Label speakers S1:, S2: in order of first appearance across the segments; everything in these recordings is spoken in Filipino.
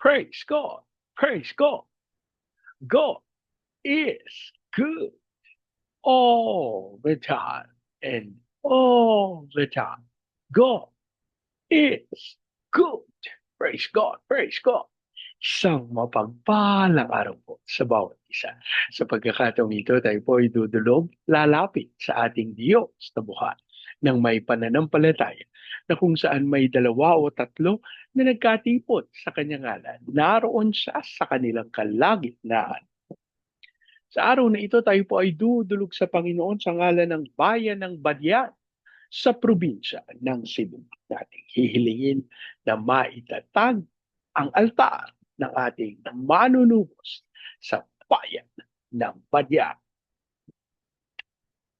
S1: Praise God. Praise God. God is good all the time and all the time. God is good. Praise God. Praise God. Isang mapagpalang araw po sa bawat isa. Sa pagkakataong ito, tayo po ay dudulog, lalapit sa ating Diyos na buhay ng may pananampalataya na kung saan may dalawa o tatlo na nagkatipon sa kanyang ngalan. Naroon siya sa kanilang kalagitnaan. Sa araw na ito, tayo po ay dudulog sa Panginoon sa ngalan ng bayan ng Badyan sa probinsya ng Cebu. Nating hihilingin na maitatag ang altar ng ating manunubos sa bayan ng Badyan.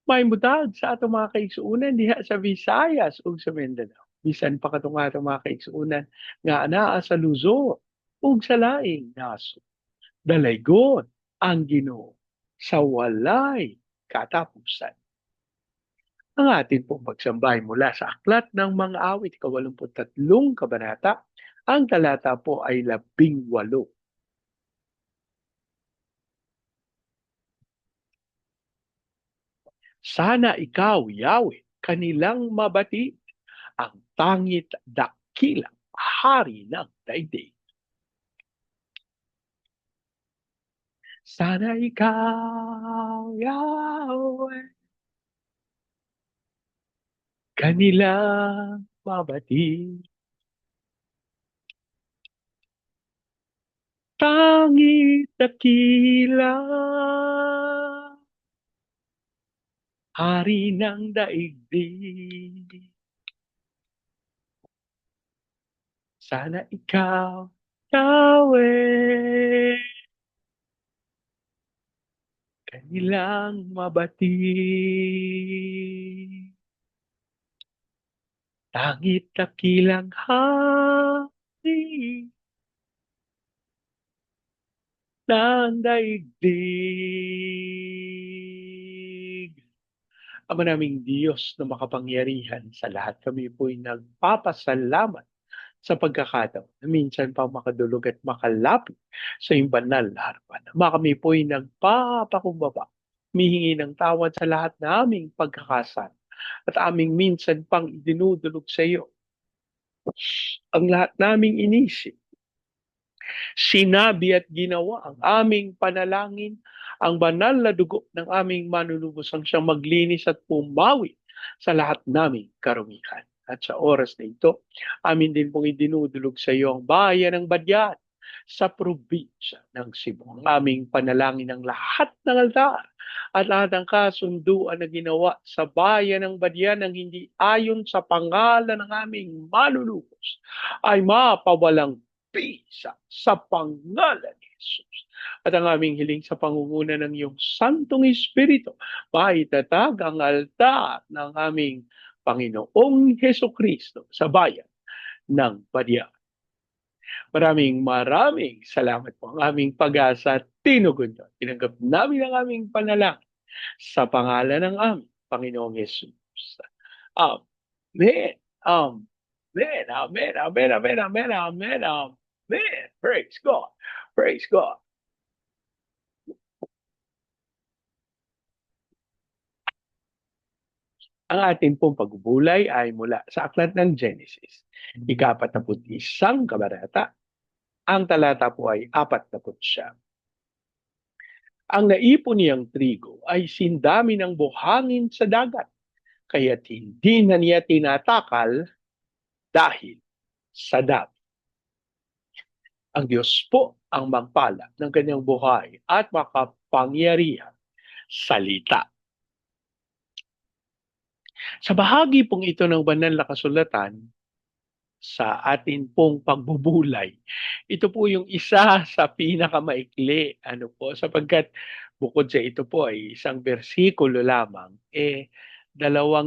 S1: May mutag sa atong mga kaigsuunan diha sa Visayas ug sa Mindanao. Bisan pa katong atong mga kaigsuunan nga anaa sa Luzon ug sa laing nasod. Dalaygon ang Ginoo sa walay katapusan. Ang atin pong pagsambay mula sa Aklat ng Mga Awit, 83 kabanata, ang talata po ay 18. Sana ikaw, Yahweh, kanilang mabati ang tangit dakilang hari ng daigdig. Sana ikaw, Yahweh, kanilang mabati. Tangit dakilang hari ng daigdig. Sana ikaw, Yahweh, kanilang mabati. Tangit dakilang hari ng daigdig. Ama naming Diyos na makapangyarihan sa lahat, kami po'y nagpapasalamat sa pagkakataon na minsan pa makadulog at makalapit sa iyong banal na harapan. Ama, kami po'y nagpapakumbaba, humihingi ng tawad sa lahat naming pagkakasala at aming minsan pang idinudulog sa iyo ang lahat naming inisip, sinabi at ginawa, ang aming panalangin, ang banal na dugo ng aming manunubos ang siyang maglinis at pumawi sa lahat naming karumihan. At sa oras na ito, amin din pong idinudulog sa iyo ang bayan ng Badyan sa probinsya ng Cebu. Ang aming panalangin ng lahat ng altar at lahat ng kasunduan na ginawa sa bayan ng Badyan ng hindi ayon sa pangalan ng aming manunubos ay mapawalang bisa sa pangalan ni Jesus. At ang aming hiling sa pangunguna ng iyong Santong Espiritu, maitatag ang altar ng aming Panginoong Heso Kristo sa bayan ng Badyan. Maraming salamat po. Ang aming pag-asa at tinugon nyo. Tinanggap namin ang aming panalangin sa pangalan ng aming Panginoong Jesus. Amen. Amen. Amen. Amen. Amen. Amen. Amen. Amen. Praise God. Praise God. Ang ating pong pagbubulay ay mula sa Aklat ng Genesis, ika-41 kabanata. Ang talata po ay 49. Ang naipon niyang trigo ay sindami ng buhangin sa dagat, kaya't hindi na niya tinatakal dahil sa dami. Ang Diyos po ang magpala ng kanyang buhay at makapangyarihan salita. Sa bahagi pong ito ng banal na kasulatan, sa atin pong pagbubulay, ito po yung isa sa pinakamaikli, sapagkat bukod sa ito po ay isang bersikulo lamang, 2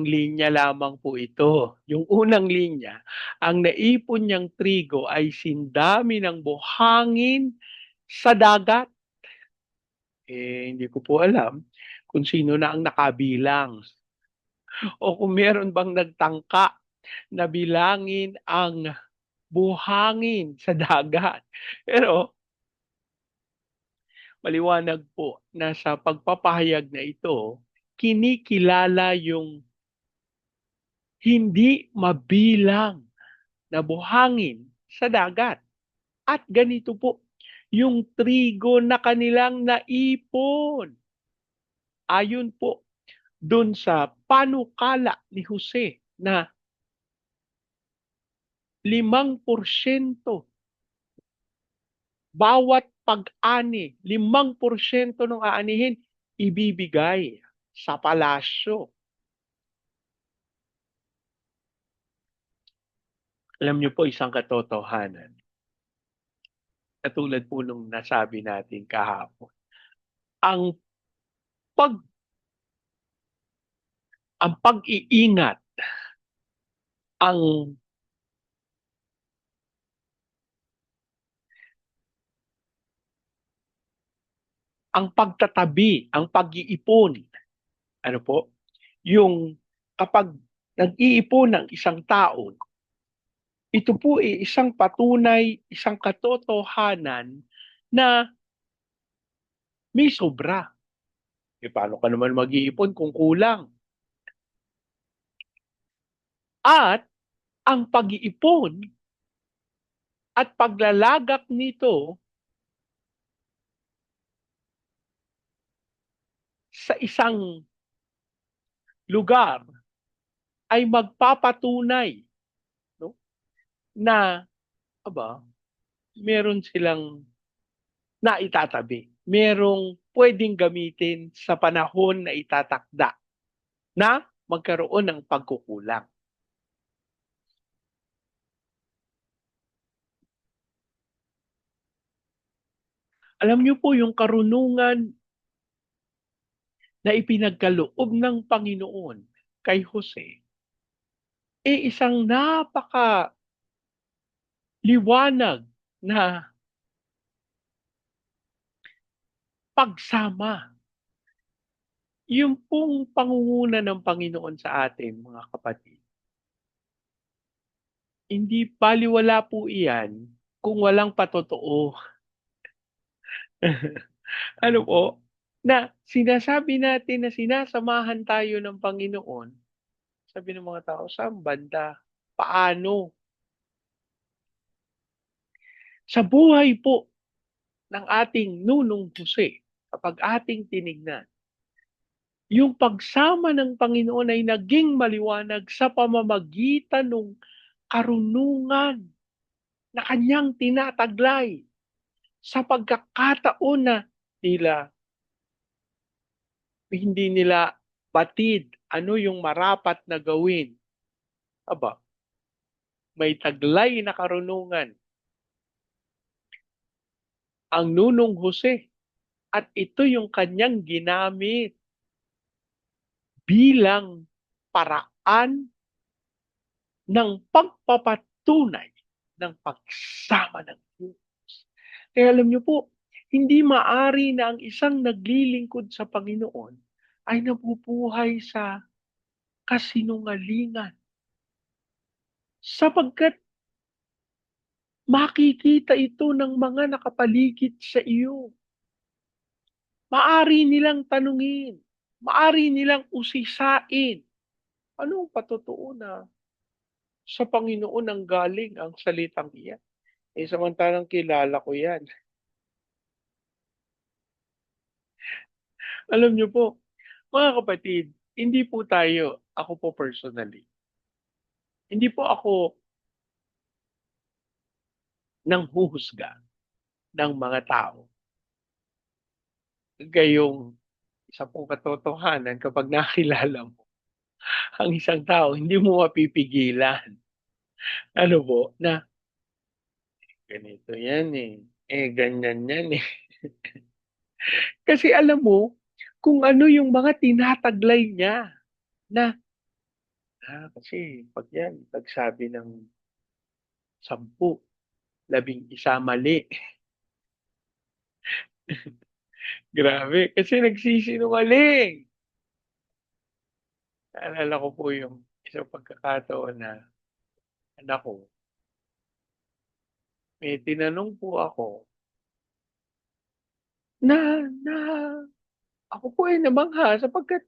S1: linya lamang po ito. Yung unang linya, ang naipon niyang trigo ay sindami ng buhangin sa dagat. Hindi ko po alam kung sino na ang nakabilang o kung meron bang nagtangka na bilangin ang buhangin sa dagat. Pero maliwanag po na sa pagpapahayag na ito, kinikilala yung hindi mabilang na buhangin sa dagat. At ganito po, yung trigo na kanilang naipon. Ayon po dun sa panukala ni Jose na 5% bawat pag-ani, 5% ng aanihin ibibigay sa palasyo. Alam niyo po isang katotohanan, katulad po nung nasabi natin kahapon, ang pag ang pag-iingat, ang ang pagtatabi, ang pag-iipon, ano po, yung kapag nag-iipon ng isang tao, ito po ay isang patunay, isang katotohanan na may sobra. E paano ka naman mag-iipon kung kulang? At ang pag-iipon at paglalagak nito sa isang lugar ay magpapatunay, no, na aba, meron silang naitatabi. Merong pwedeng gamitin sa panahon na itatakda na magkaroon ng pagkukulang. Alam niyo po yung karunungan na ipinagkaloob ng Panginoon kay Jose, isang napaka liwanag na pagsama. Yung pong pangunguna ng Panginoon sa atin, mga kapatid, hindi baliwala po iyan kung walang patotoo. Ano po? Na sinasabi natin na sinasamahan tayo ng Panginoon, sabi ng mga tao, saan banda? Paano? Sa buhay po ng ating nunong Jose, kapag ating tinignan, yung pagsama ng Panginoon ay naging maliwanag sa pamamagitan ng karunungan na kanyang tinataglay sa pagkakataon na tila hindi nila batid ano yung marapat na gawin. Aba, may taglay na karunungan ang nunong Jose at ito yung kanyang ginamit bilang paraan ng pagpapatunay ng pagsama ng Diyos. Kaya alam niyo po, hindi maari na ang isang naglilingkod sa Panginoon ay nabubuhay sa kasinungalingan. Sapagkat makikita ito ng mga nakapaligid sa iyo. Maari nilang tanungin, maari nilang usisain, anong patotoo na sa Panginoon ang galing ang salitang iyan? Samantalang kilala ko yan. Alam niyo po, mga kapatid, hindi po tayo, ako po personally, hindi po ako nang huhusga ng mga tao. Gayong isa pong katotohanan kapag nakilala mo ang isang tao, hindi mo mapipigilan. Ano po, na ganito yan eh. Ganyan yan eh. Kasi alam mo, kung ano yung mga tinataglay niya na, kasi pag yan, pagsabi ng 10, 11 mali. Grabe, kasi nagsisinungaling. Naalala ko po yung isang pagkakataon na anak ko, may tinanong po ako na ako po ay namangha sapagkat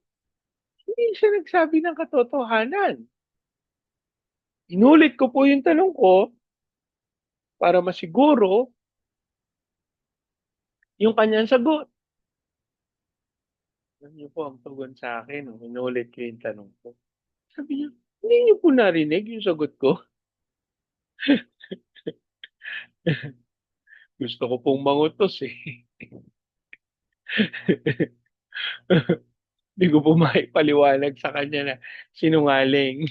S1: hindi siya nagsabi ng katotohanan. Inulit ko po yung tanong ko para masiguro yung kanyang sagot. Alam niyo po ang tugon sa akin nung inulit ko yung tanong ko. Sabi niya, hindi niyo po narinig yung sagot ko. Gusto ko pong mangutos eh. Hindi ko po maipaliwanag sa kanya na sinungaling.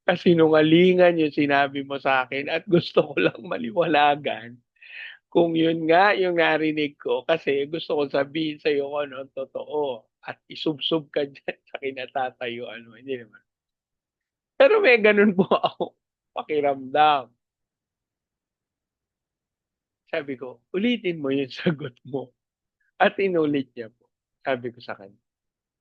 S1: Kasinungalingan yung sinabi mo sa akin at gusto ko lang maliwanagan kung yun nga yung narinig ko kasi gusto ko sabihin sa iyo kung ano ang totoo at isubsob ka dyan sa kinatatayuan mo. Hindi naman. Pero may ganun po ako pakiramdam. Sabi ko, ulitin mo yung sagot mo. At inulit niya po. Sabi ko sa kanya,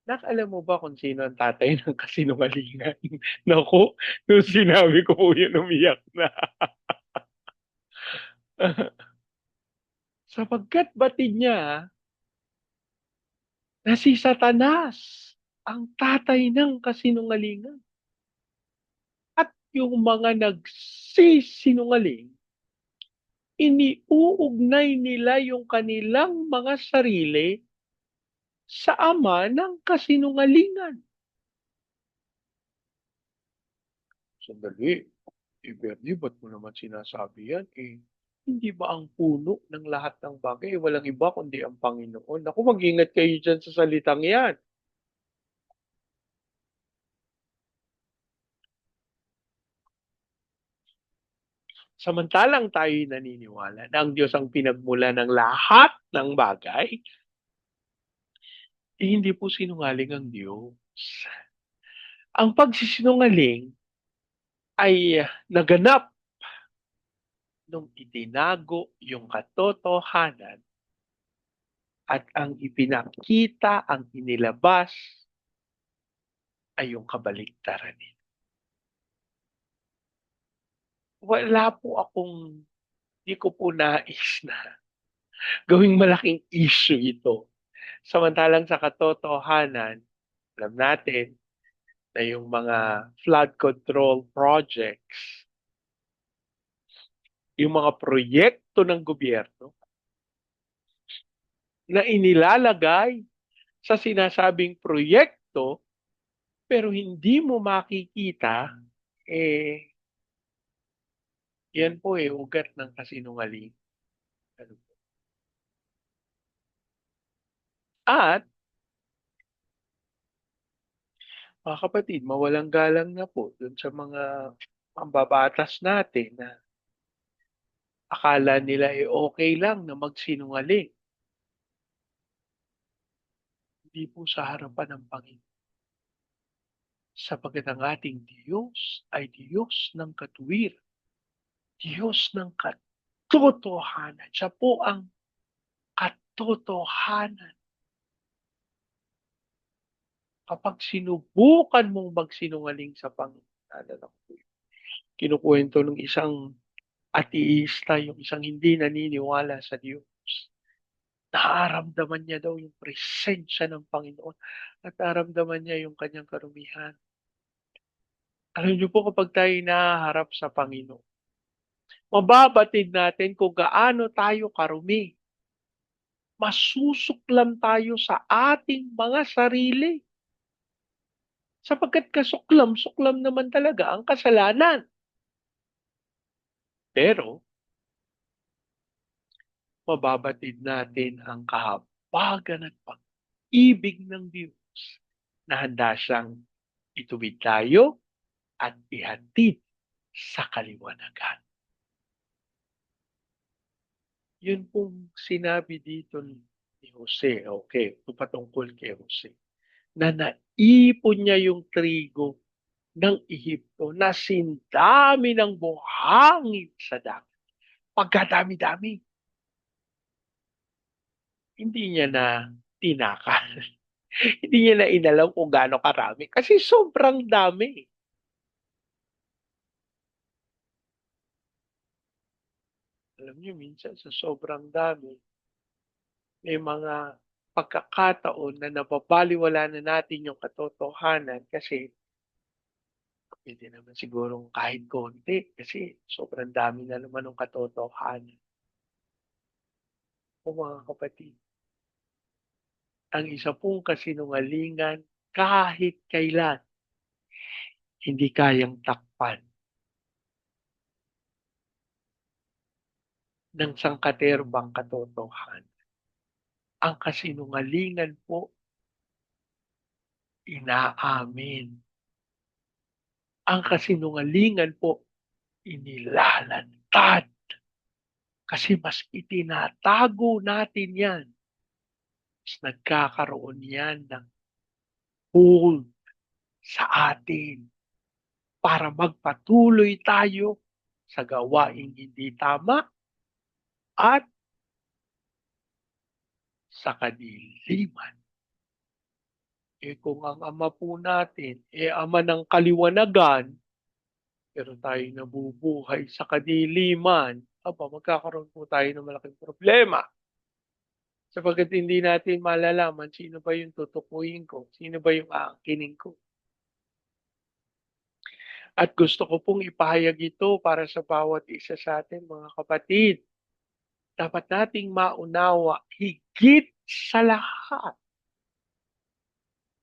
S1: Nak, alam mo ba kung sino ang tatay ng kasinungalingan? Naku, nung sinabi ko po yun, umiyak na. Sapagkat batid niya na si Satanas ang tatay ng kasinungalingan. At yung mga nagsisinungaling, iniuugnay nila yung kanilang mga sarili sa ama ng kasinungalingan. Sandali, Bernie, ba't mo naman sinasabi yan? Hindi ba ang puno ng lahat ng bagay, walang iba kundi ang Panginoon? Naku, mag-ingat kayo dyan sa salitang yan. Samantalang tayo'y naniniwala na ang Diyos ang pinagmula ng lahat ng bagay, hindi po sinungaling ang Diyos. Ang pagsisinungaling ay naganap nung itinago yung katotohanan at ang ipinakita, ang inilabas ay yung kabaligtaran nito. Wala po akong, di ko po nais na gawing malaking issue ito. Samantalang sa katotohanan, alam natin na yung mga flood control projects, yung mga proyekto ng gobyerno na inilalagay sa sinasabing proyekto pero hindi mo makikita, eh, yan po ugat ng kasinungaling. Ano po? At, mga kapatid, mawalang galang na po dun sa mga mambabatas natin na akala nila okay lang na magsinungaling. Hindi po sa harapan ng Panginoon. Sapagkat ang ating Diyos ay Diyos ng katuwir, Diyos ng katotohanan. Siya po ang katotohanan. Kapag sinubukan mong magsinungaling sa Panginoon, alala ko po, kinukwento ng isang ateista, yung isang hindi naniniwala sa Diyos. Nararamdaman niya daw yung presensya ng Panginoon at nararamdaman niya yung kanyang karumihan. Alam niyo po kapag tayo nahaharap sa Panginoon, mababatid natin kung gaano tayo karumi. Masusuklam tayo sa ating mga sarili. Sapagkat kasuklam-suklam naman talaga ang kasalanan. Pero, mababatid natin ang kahabagan at pag-ibig ng Diyos na handa siyang ituwid tayo at ihatid sa kaliwanagan. Yun pong sinabi dito ni Jose, okay, patungkol kay Jose, na naipon niya yung trigo ng Ehipto na sindami ng buhangin sa dagat. Pagkadami-dami, hindi niya na tinakal. Hindi niya na inalaw kung gaano karami kasi sobrang dami. Alam niyo minsan sa sobrang dami, may mga pagkakataon na nababalewala na natin yung katotohanan kasi puwede naman sigurong kahit konti kasi sobrang dami na naman ng katotohanan. O mga kapatid, ang isa pong kasinungalingan kahit kailan hindi kayang takpan ng sangkaterbang katotohanan. Ang kasinungalingan po inaamin. Ang kasinungalingan po inilalantad. Kasi mas itinatago natin yan. Mas nagkakaroon yan ng hold sa atin para magpatuloy tayo sa gawaing hindi tama at sa kadiliman. Kung ang Ama po natin, Ama ng kaliwanagan, pero tayo nabubuhay sa kadiliman, magkakaroon po tayo ng malaking problema. Sapagkat hindi natin malalaman sino ba yung tutukuyin ko, sino ba yung aangkinin ko. At gusto ko pong ipahayag ito para sa bawat isa sa atin, mga kapatid. Dapat nating maunawa higit sa lahat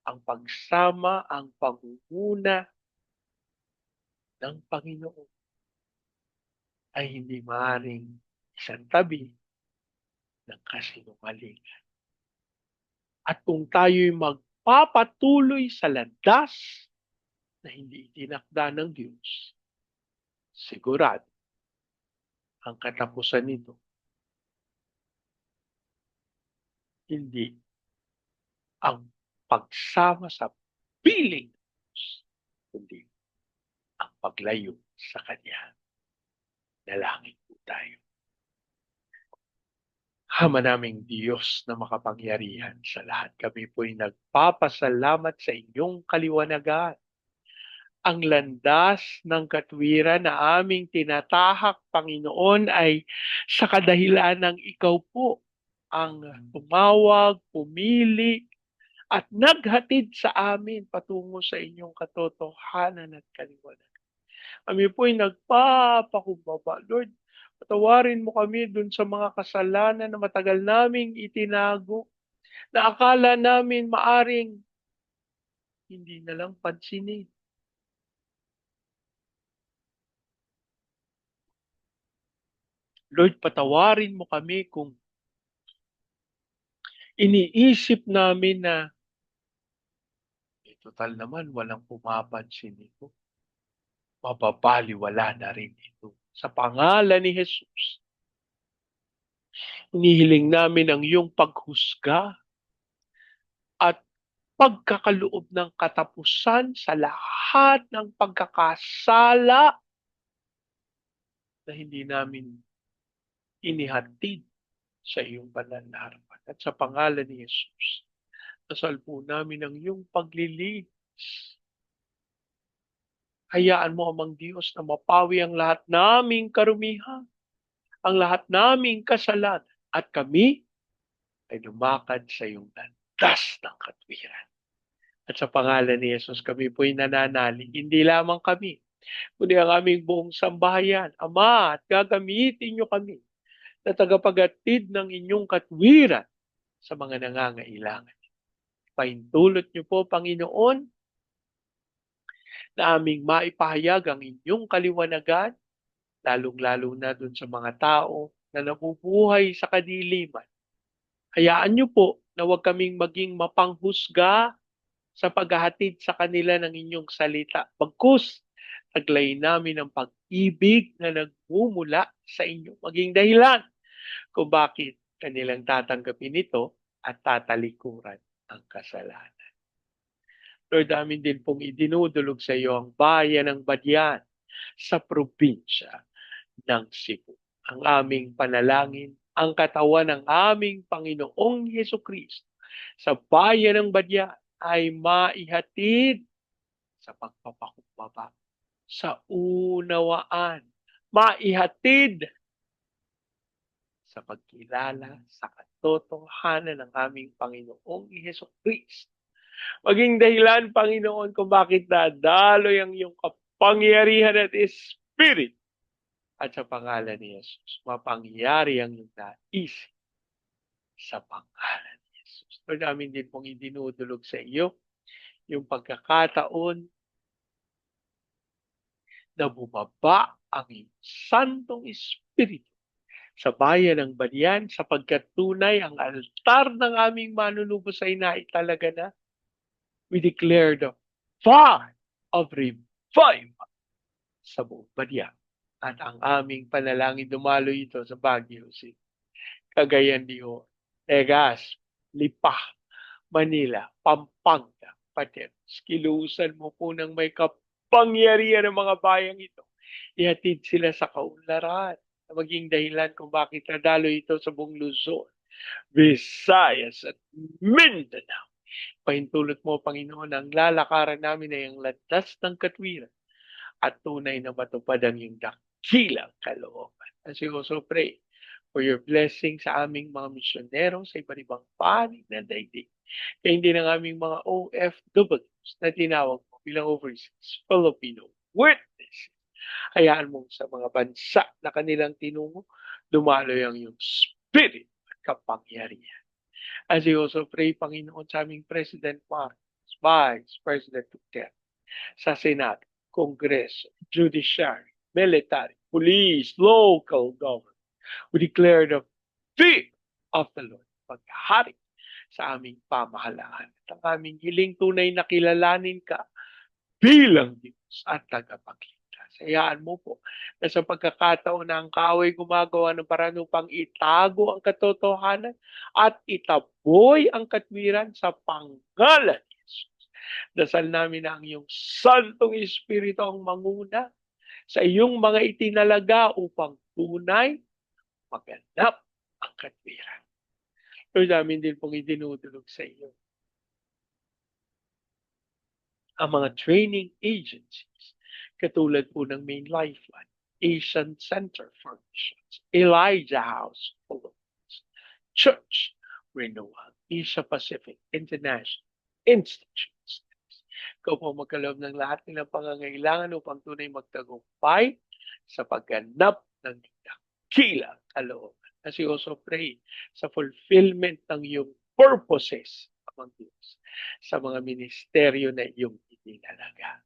S1: ang pagsama, ang pangunguna ng Panginoon ay hindi maaaring isang tabi ng kasinungalingan. At kung tayo'y magpapatuloy sa landas na hindi itinakda ng Diyos, sigurado ang katapusan nito hindi ang pagsama sa piling ng Diyos, kundi ang paglayo sa Kanya. Dalangin po tayo. Ama naming Diyos na makapangyarihan sa lahat, kami po'y nagpapasalamat sa inyong kaliwanagan. Ang landas ng katwiran na aming tinatahak, Panginoon, ay sa kadahilan ng ikaw po ang tumawag, pumili, at naghatid sa amin patungo sa inyong katotohanan at kaliwanagan. Kami po'y nagpapakumbaba. Lord, patawarin mo kami dun sa mga kasalanan na matagal naming itinago, na akala namin maaring hindi na lang pansinin. Lord, patawarin mo kami kung iniisip namin na total naman walang pumapansin ito. Mababaliwala na rin ito. Sa pangalan ni Jesus, inihiling namin ang iyong paghusga at pagkakaloob ng katapusan sa lahat ng pagkakasala na hindi namin inihatid sa iyong banal na harapan. At sa pangalan ni Jesus, dasal po namin ang iyong paglilinis. Hayaan mo, Amang Diyos, na mapawi ang lahat naming karumihan, ang lahat naming kasalanan, at kami ay lumakad sa iyong landas ng katwiran. At sa pangalan ni Jesus, kami po'y nananalig, hindi lamang kami, kundi ang aming buong sambahayan. Ama, at gagamitin niyo kami na tagapagatid ng inyong katwiran sa mga nangangailangan. Paintulot niyo po, Panginoon, na aming maipahayag ang inyong kaliwanagan, lalong-lalo na dun sa mga tao na nabubuhay sa kadiliman. Hayaan niyo po na huwag kaming maging mapanghusga sa paghahatid sa kanila ng inyong salita. Bagkus, taglay namin ang pag-ibig na nagmumula sa inyo. Maging dahilan kung bakit kanilang tatanggapin ito at tatalikuran ang kasalanan. Lord, amin din pong idinudulog sa iyo ang bayan ng Badyan sa probinsya ng Cebu. Ang aming panalangin, ang katawan ng aming Panginoong Hesukristo sa bayan ng Badyan ay maihatid sa pagpapakumbaba, sa unawaan, maihatid sa pagkilala sa katotohanan ng aming Panginoong Hesukristo. Maging dahilan, Panginoon, kung bakit dadaloy ang iyong kapangyarihan at Espiritu. At sa pangalan ni Jesus, mapangyari ang iyong nais sa pangalan ni Jesus. Lord, namin din pong idinudulog sa iyo yung pagkakataon na bumaba ang iyong Santong Espiritu sa bayan ng Banyan sapagkat tunay ang altar ng aming manunubos ay naitalaga na. We declare the fire of revival sa buong Banyan. At ang aming panalangin dumalo ito sa Baguio City, Cagayan de Oro, Legazpi, Lipa, Manila, Pampanga, Pateros. Kilusan mo po ng may kapangyarihan ng mga bayang ito. Ihatid sila sa kaunlaran na maging dahilan kung bakit nadalo ito sa buong Luzon, Visayas at Mindanao. Pahintulot mo, Panginoon, ang lalakaran namin ay ang landas ng katwiran at tunay na matupad ang iyong dakilang kalooban. As we also pray for your blessing sa aming mga misyonero sa iba't ibang panig ng daigdig. Kaya hindi ng aming mga OFWs na tinawag mo bilang overseas Filipino witness. Hayaan mo sa mga bansa na kanilang tinungo, dumaloy ang iyong spirit at kapangyarihan. As we also pray, Panginoon, sa aming President Marcos, Vice President Duterte, sa Senado, Kongreso, Judiciary, Military, Police, Local Government. We declare the fear of the Lord, paghari sa aming pamahalaan. At ang aming hiling tunay na kilalanin ka bilang Diyos at tagapagligtas. Hayaan mo po na sa pagkakataon na ang kaaway gumagawa ng paraan upang itago ang katotohanan at itaboy ang katwiran sa pangalan ni Jesus. Dasal namin na ang iyong Santong Espiritu ang manguna sa iyong mga itinalaga upang tunay maganap ang katwiran. Lord, namin din pong idinudulog sa iyo ang mga training agencies katulad po ng Main Lifeline, Asian Center for Missions, Elijah House Philippines, Church Renewal, Asia Pacific International Institute. Ikaw po magkaloob ng lahat ng pangangailangan upang tunay magtagumpay sa pagganap ng dakilang kalooban. As we also pray sa fulfillment ng iyong purposes among Diyos sa mga ministeryo na iyong itinalaga.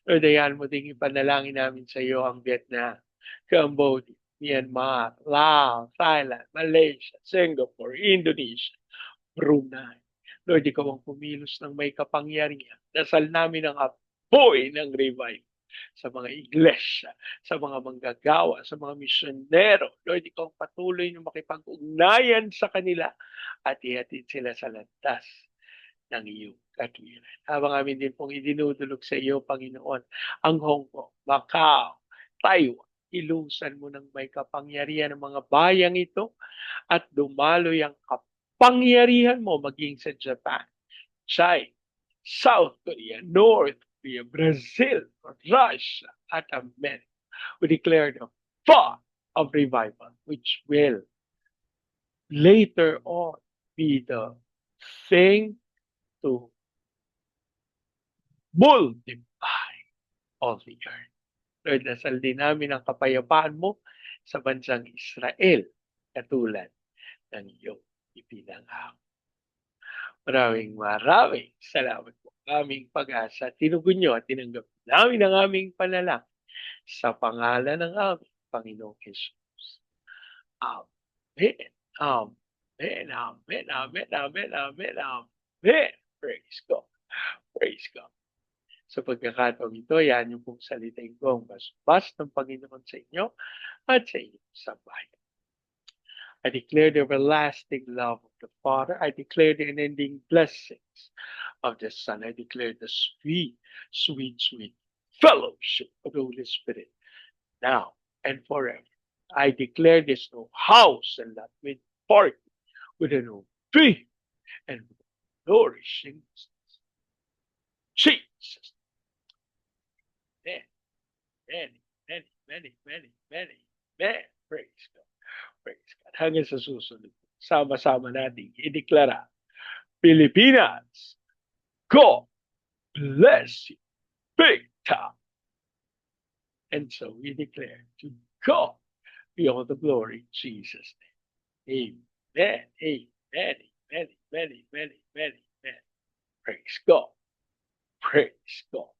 S1: Lord, ayan mo ding ipanalangin namin sa iyo ang Vietnam, Cambodia, Myanmar, Laos, Thailand, Malaysia, Singapore, Indonesia, Brunei. Lord, ikaw ang pumilos ng may kapangyarihan. Dasal namin ang apoy ng revival sa mga iglesia, sa mga manggagawa, sa mga misyonero. Lord, ikaw ang patuloy na makipag-ugnayan sa kanila at ihatid sila sa landas ng iyong katwiran. Habang amin din pong idinudulog sa iyo, Panginoon, ang Hong Kong, Macau, Taiwan, ilusan mo ng may kapangyarihan ng mga bayang ito at dumaloy ang kapangyarihan mo maging sa Japan, China, South Korea, North Korea, Brazil, Russia, at America. We declare the fire of revival, which will later on be the thing to multiply all the earth. Lord, dasal din namin ang kapayapaan mo sa bansang Israel, katulad ng iyong ipinangako. Maraming salamat po. Aming pag-asa, tinugon nyo at tinanggap namin ang aming panalangin sa pangalan ng aming Panginoong Jesus. Amen. Amen. Amen. Amen. Amen. Amen. Amen. Praise God. Praise God. Sa pagkakataong ito, yan yung pong salitain ko ang basbas ng Panginoon sa inyo at sa inyong sabay. I declare the everlasting love of the Father. I declare the unending blessings of the Son. I declare the sweet, sweet, sweet fellowship of the Holy Spirit now and forever. I declare this no house and lot with party with a no tree and nourishing Jesus. Many, many, many, many, many, many, many. Praise God. Praise God. Hanggang sa susunod, sama-sama nating ideklara, Pilipinas, God bless you big time. And so we declare to God be all the glory in Jesus' name. Amen. Amen. Amen. Amen. Amen. Amen. Amen. Praise God. Praise God.